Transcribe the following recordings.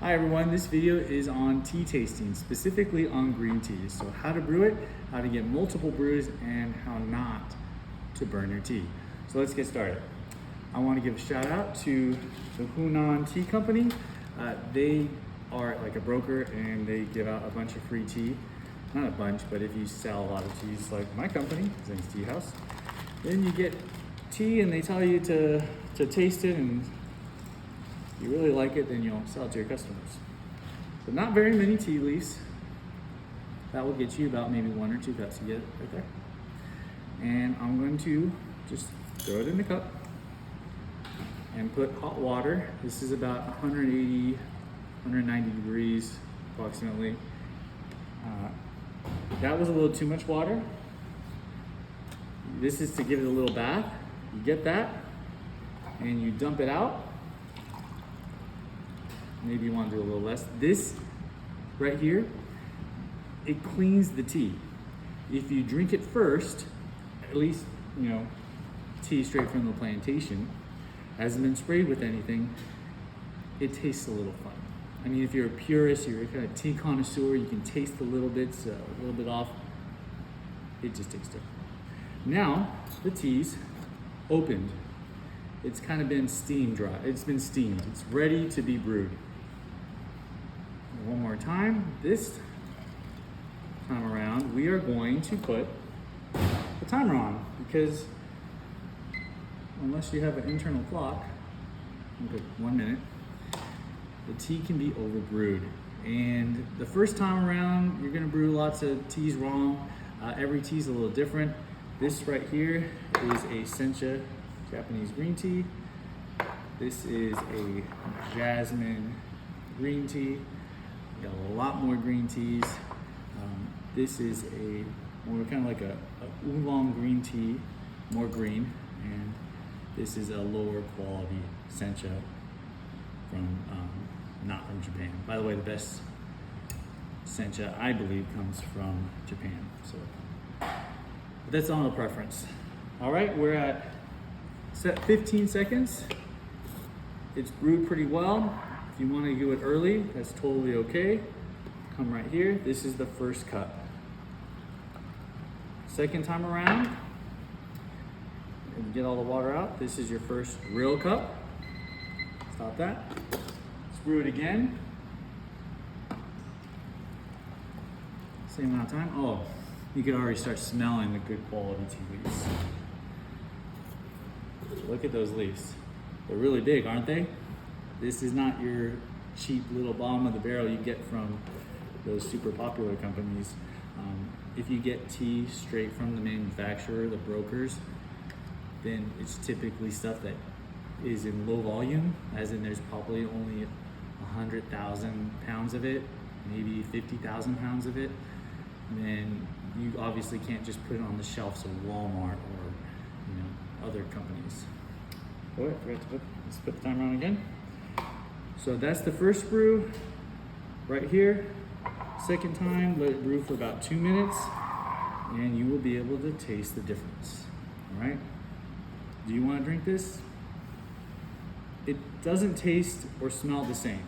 Hi everyone, this video is on tea tasting, specifically on green teas. So how to brew it, how to get multiple brews, and how not to burn your tea. So let's get started. I want to give a shout out to the Hunan Tea Company. They are like a broker and they give out a bunch of free tea. Not a bunch, but if you sell a lot of teas like my company, Zen's Tea House, then you get tea and they tell you to taste it, and if you really like it, then you'll sell it to your customers. So not very many tea leaves. That will get you about maybe 1 or 2 cups. You get it right there. And I'm going to just throw it in the cup and put hot water. This is about 180, 190 degrees approximately. That was a little too much water. This is to give it a little bath. You get that and you dump it out. Maybe you want to do a little less. This right here, it cleans the tea. If you drink it first, at least, you know, tea straight from the plantation, hasn't been sprayed with anything, it tastes a little fun. I mean, if you're a purist, you're a kind of tea connoisseur, you can taste the little bits, a little bit off. It just tastes different. Now, the tea's opened. It's kind of been steam dry. It's been steamed. It's ready to be brewed. One more time. This time around, we are going to put the timer on, because unless you have an internal clock, okay, 1 minute, the tea can be overbrewed. And the first time around, you're gonna brew lots of teas wrong. Every tea's a little different. This right here is a sencha Japanese green tea. This is a jasmine green tea. Got a lot more green teas. This is a more kind of like a oolong green tea, more green, and this is a lower quality sencha from not from Japan. By the way, the best sencha I believe comes from Japan. So but that's on a preference. All right, we're at set 15 seconds. It's brewed pretty well. If you want to do it early, that's totally okay. Come right here. This is the first cup. Second time around, and get all the water out. This is your first real cup. Stop that. Let's brew it again. Same amount of time. Oh, you can already start smelling the good quality tea leaves. Look at those leaves. They're really big, aren't they? This is not your cheap little bottom of the barrel you get from those super popular companies. If you get tea straight from the manufacturer, the brokers, then it's typically stuff that is in low volume, as in there's probably only 100,000 pounds of it, maybe 50,000 pounds of it. And then you obviously can't just put it on the shelves of Walmart or, you know, other companies. Oh, I forgot to let's put the timer on again. So that's the first brew right here. Second time, let it brew for about 2 minutes, and you will be able to taste the difference. All right? Do you want to drink this? It doesn't taste or smell the same.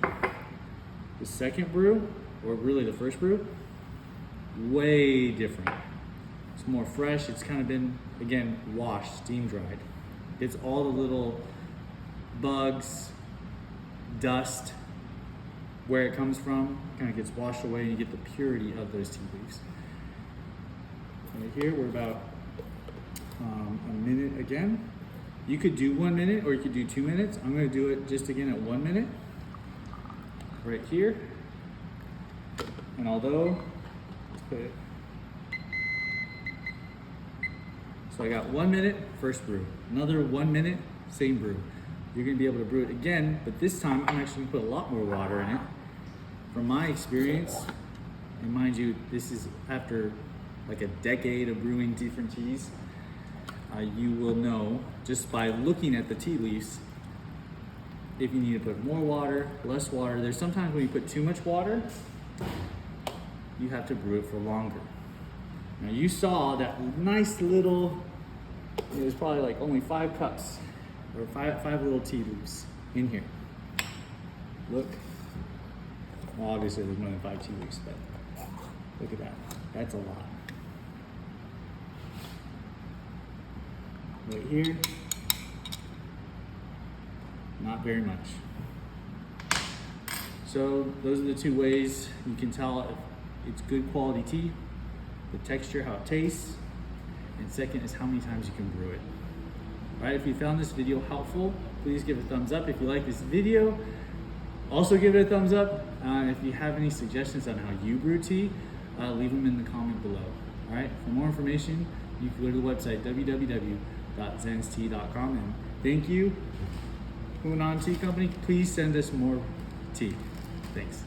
The second brew, or really the first brew, way different. It's more fresh. It's kind of been, again, washed, steam dried. It's all the little bugs, dust, where it comes from, kind of gets washed away, and you get the purity of those tea leaves. Right here, we're about a minute again. You could do 1 minute or you could do 2 minutes. I'm going to do it just again at 1 minute. Right here. And although, let's put it. So I got 1 minute, first brew. Another 1 minute, same brew. You're gonna be able to brew it again, but this time I'm actually gonna put a lot more water in it. From my experience, and mind you, this is after like a decade of brewing different teas, you will know just by looking at the tea leaves if you need to put more water, less water. There's sometimes when you put too much water, you have to brew it for longer. Now you saw that nice little, it was probably like only 5 cups or five little tea leaves in here. Look Well, obviously there's more than 5 tea leaves, but look at that. That's a lot. Right here, not very much. So those are the 2 ways you can tell if it's good quality tea: the texture, how it tastes, and second is how many times you can brew it. All right, if you found this video helpful, please give a thumbs up. If you like this video, also give it a thumbs up. If you have any suggestions on how you brew tea, leave them in the comment below. All right, for more information, you can go to the website www.zenstea.com. And thank you, Hunan Tea Company. Please send us more tea. Thanks.